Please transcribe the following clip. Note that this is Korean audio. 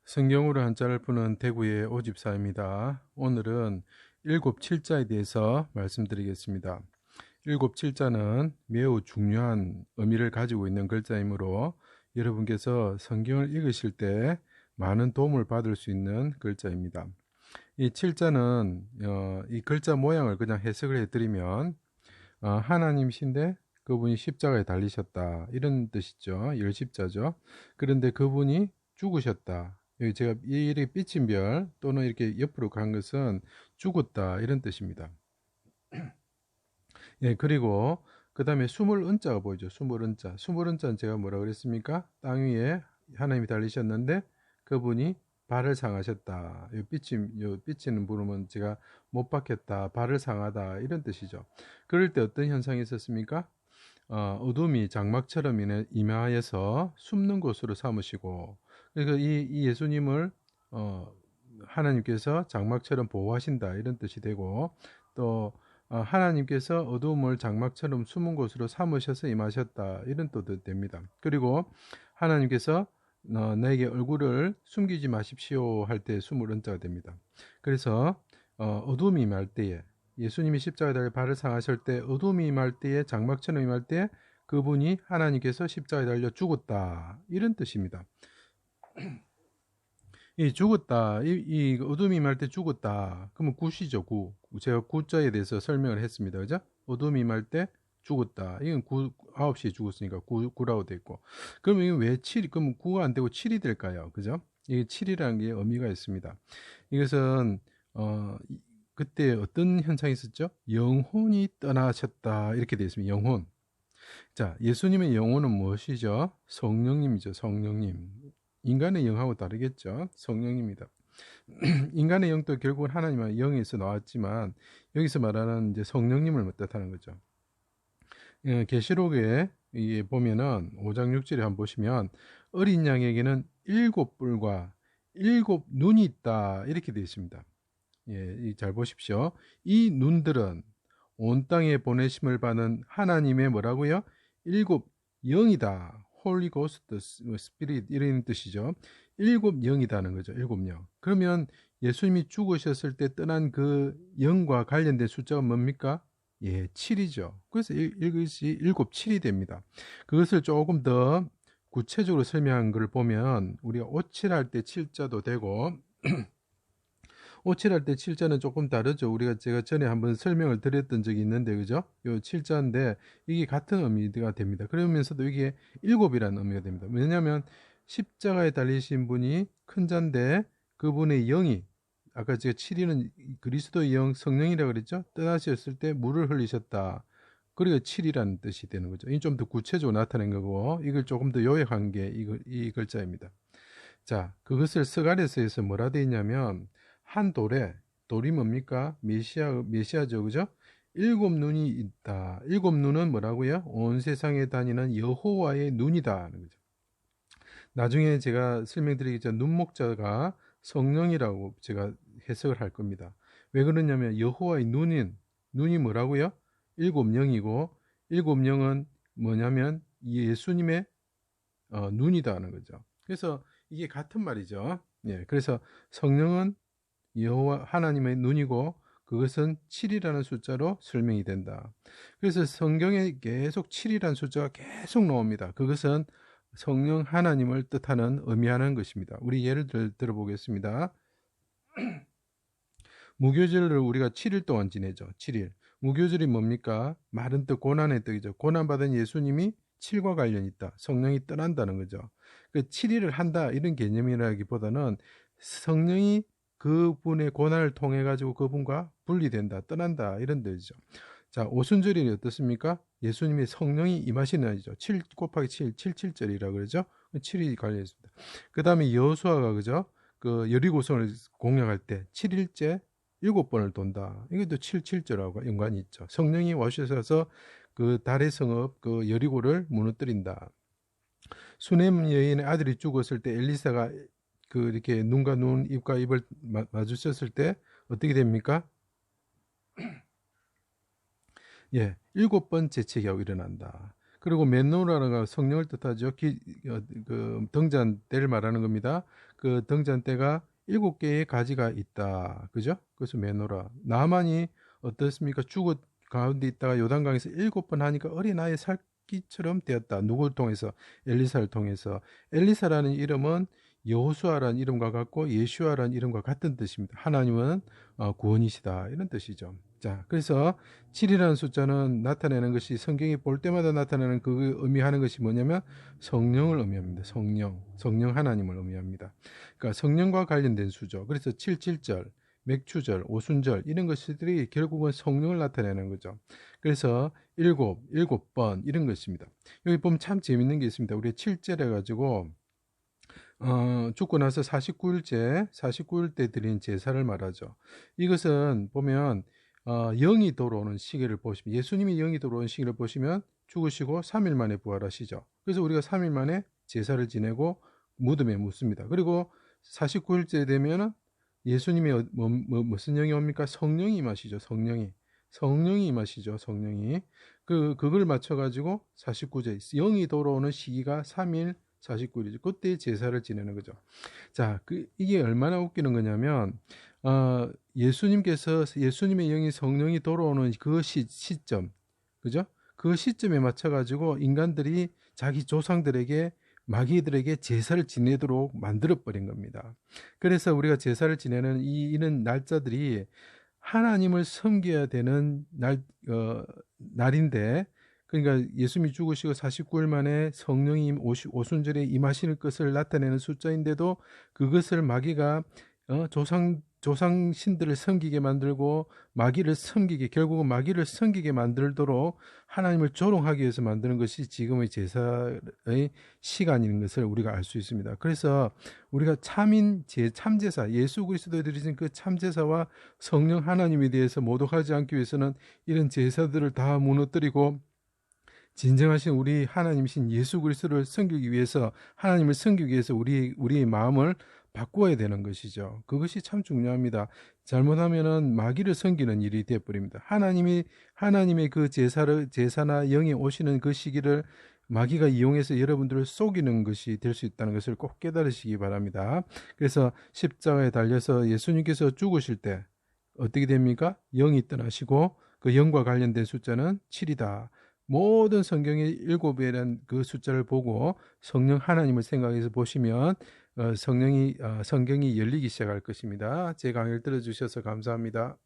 성경으로 한자를 푸는 대구의 오집사입니다. 오늘은 일곱 칠자에 대해서 말씀드리겠습니다. 일곱 칠자는 매우 중요한 의미를 가지고 있는 글자이므로 여러분께서 성경을 읽으실 때 많은 도움을 받을 수 있는 글자입니다. 이 칠자는 이 글자 모양을 그냥 해석을 해드리면 하나님이신데 그분이 십자가에 달리셨다 이런 뜻이죠. 열십자죠. 그런데 그분이 죽으셨다. 여기 제가 이렇게 삐친 별 또는 이렇게 옆으로 간 것은 죽었다 이런 뜻입니다. 예, 그리고 그 다음에 숨을 은자가 보이죠. 숨을 은자. 숨을 은자는 제가 뭐라 그랬습니까? 땅 위에 하나님이 달리셨는데 그분이 발을 상하셨다. 요 삐치는 부르면 제가 못 박혔다. 발을 상하다. 이런 뜻이죠. 그럴 때 어떤 현상이 있었습니까? 어둠이 장막처럼 임하여서 숨는 곳으로 삼으시고, 그러니까 이 예수님을 하나님께서 장막처럼 보호하신다 이런 뜻이 되고, 또 하나님께서 어둠을 장막처럼 숨은 곳으로 삼으셔서 임하셨다 이런 뜻도 됩니다. 그리고 하나님께서 내게 얼굴을 숨기지 마십시오 할 때 숨을 은자가 됩니다. 그래서 어둠이 임할 때에 예수님이 십자가에 달려 발을 상하실 때 어둠이 임할 때에 장막처럼 임할 때 그분이 하나님께서 십자가에 달려 죽었다 이런 뜻입니다. 이 죽었다 이 어둠이 임할 때 죽었다 그러면 굿이죠. 굿. 제가 굿자에 대해서 설명을 했습니다. 그죠? 어둠이 임할 때 죽었다. 이건 9시에 죽었으니까 9라고 돼 있고. 그러면 이게 왜 7이, 그럼 9가 안 되고 7이 될까요? 그죠? 이게 7이라는 게 의미가 있습니다. 이것은, 그때 어떤 현상이 있었죠? 영혼이 떠나셨다. 이렇게 되어 있습니다. 영혼. 자, 예수님의 영혼은 무엇이죠? 성령님이죠. 성령님. 인간의 영하고 다르겠죠? 성령입니다. 인간의 영도 결국은 하나님의 영에서 나왔지만 여기서 말하는 이제 성령님을 뜻하는 거죠. 계시록에 이게 보면은 5장 6절에 한번 보시면 어린 양에게는 7뿔과 7눈이 있다 이렇게 되어 있습니다. 예, 잘 보십시오. 이 눈들은 온 땅에 보내심을 받은 하나님의 뭐라고요? 7영이다. 홀리 고스트, 스피릿 이런 뜻이죠. 7영이다는 거죠. 7영. 그러면 예수님이 죽으셨을 때 떠난 그 영과 관련된 숫자가 뭡니까? 예, 7이죠. 그래서 이것이 7, 7이 됩니다. 그것을 조금 더 구체적으로 설명한 걸 보면 우리가 오칠할 때 7자도 되고 오칠할 때 7자는 조금 다르죠. 제가 전에 한번 설명을 드렸던 적이 있는데, 그죠? 요 7자인데, 이게 같은 의미가 됩니다. 그러면서도 이게 7이라는 의미가 됩니다. 왜냐하면, 십자가에 달리신 분이 큰 자인데, 그분의 영이, 아까 제가 7위는 그리스도의 영, 성령이라고 그랬죠? 떠나셨을 때 물을 흘리셨다. 그리고 7이라는 뜻이 되는 거죠. 이 좀 더 구체적으로 나타낸 거고, 이걸 조금 더 요약한 게 이 글자입니다. 자, 그것을 스가랴서에서 뭐라 되어 있냐면, 한 돌이 뭡니까? 메시아죠, 그죠? 7눈이 있다. 7눈은 뭐라고요? 온 세상에 다니는 여호와의 눈이다 하는 거죠. 나중에 제가 설명드리겠지만 눈목자가 성령이라고 제가 해석을 할 겁니다. 왜 그러냐면 여호와의 눈이 뭐라고요? 7영이고 7영은 뭐냐면 예수님의 눈이다 하는 거죠. 그래서 이게 같은 말이죠. 예, 그래서 성령은 여호와 하나님의 눈이고 그것은 7이라는 숫자로 설명이 된다. 그래서 성경에 계속 7이라는 숫자가 계속 나옵니다. 그것은 성령 하나님을 뜻하는 의미하는 것입니다. 우리 예를 들어보겠습니다. 무교절을 우리가 7일 동안 지내죠. 7일. 무교절이 뭡니까? 마른 떡 고난의 떡이죠. 고난받은 예수님이 7과 관련이 있다. 성령이 떠난다는 거죠. 그 7일을 한다 이런 개념이라기보다는 성령이 그분의 고난을 통해 가지고 그분과 분리된다, 떠난다 이런 뜻이죠. 자, 오순절이 어떻습니까? 예수님의 성령이 임하시는 날이죠. 7 곱하기 7, 77절이라고 그러죠. 7이 관련 있습니다. 그 다음에 여호수아가 그죠? 그 여리고성을 공략할 때 7일째 7번을 돈다. 이것도 77절하고 연관이 있죠. 성령이 와주셔서 그 달의 성읍 그 여리고를 무너뜨린다. 수넴 여인의 아들이 죽었을 때 엘리사가 그 이렇게 눈과 눈, 입과 입을 마주쳤을 때 어떻게 됩니까? 예, 7번 재채기하고 일어난다. 그리고 메노라가 성령을 뜻하죠. 그 등잔대를 말하는 겁니다. 그 등잔대가 7개의 가지가 있다. 그죠? 그래서 메노라. 나만이 어떻습니까? 죽어 가운데 있다가 요단강에서 7번 하니까 어린아이 살기처럼 되었다. 누구를 통해서? 엘리사를 통해서. 엘리사라는 이름은 여호수아라는 이름과 같고 예슈아라는 이름과 같은 뜻입니다. 하나님은 구원이시다. 이런 뜻이죠. 자, 그래서 7이라는 숫자는 나타내는 것이 성경이 볼 때마다 나타내는 그 의미하는 것이 뭐냐면 성령을 의미합니다. 성령 하나님을 의미합니다. 그러니까 성령과 관련된 수죠. 그래서 7절, 맥추절, 오순절 이런 것들이 결국은 성령을 나타내는 거죠. 그래서 7번 이런 것입니다. 여기 보면 참 재밌는 게 있습니다. 우리 7절 해가지고 죽고 나서 49일 때 드린 제사를 말하죠. 이것은 보면 영이 돌아오는 시기를 보시면 예수님이 영이 돌아오는 시기를 보시면 죽으시고 3일 만에 부활하시죠. 그래서 우리가 3일 만에 제사를 지내고 무덤에 묻습니다. 그리고 49일째 되면 예수님의 무슨 영이 옵니까? 성령이 임하시죠. 성령이 임하시죠. 성령이 그걸 맞춰가지고 49제 영이 돌아오는 시기가 3일 49일이죠. 그때 제사를 지내는 거죠. 자, 이게 얼마나 웃기는 거냐면 예수님의 영이 성령이 돌아오는 그 시점, 그죠? 그 시점에 맞춰가지고 인간들이 자기 조상들에게 마귀들에게 제사를 지내도록 만들어 버린 겁니다. 그래서 우리가 제사를 지내는 이런 날짜들이 하나님을 섬겨야 되는 날인데, 그러니까 예수님이 죽으시고 49일 만에 성령이 오순절에 임하시는 것을 나타내는 숫자인데도 그것을 마귀가 조상 신들을 섬기게 만들고 결국은 마귀를 섬기게 만들도록 하나님을 조롱하기 위해서 만드는 것이 지금의 제사의 시간인 것을 우리가 알 수 있습니다. 그래서 우리가 참제사, 예수 그리스도에 드리신 그 참제사와 성령 하나님에 대해서 모독하지 않기 위해서는 이런 제사들을 다 무너뜨리고 진정하신 우리 하나님이신 예수 그리스도를 섬기기 위해서, 하나님을 섬기기 위해서 우리의 마음을 바꾸어야 되는 것이죠. 그것이 참 중요합니다. 잘못하면은 마귀를 섬기는 일이 되어버립니다. 하나님의 그 제사나 영이 오시는 그 시기를 마귀가 이용해서 여러분들을 속이는 것이 될 수 있다는 것을 꼭 깨달으시기 바랍니다. 그래서 십자가에 달려서 예수님께서 죽으실 때 어떻게 됩니까? 영이 떠나시고 그 영과 관련된 숫자는 7이다. 모든 성경의 7이라는 그 숫자를 보고 성령 하나님을 생각해서 보시면 성경이 열리기 시작할 것입니다. 제 강의를 들어주셔서 감사합니다.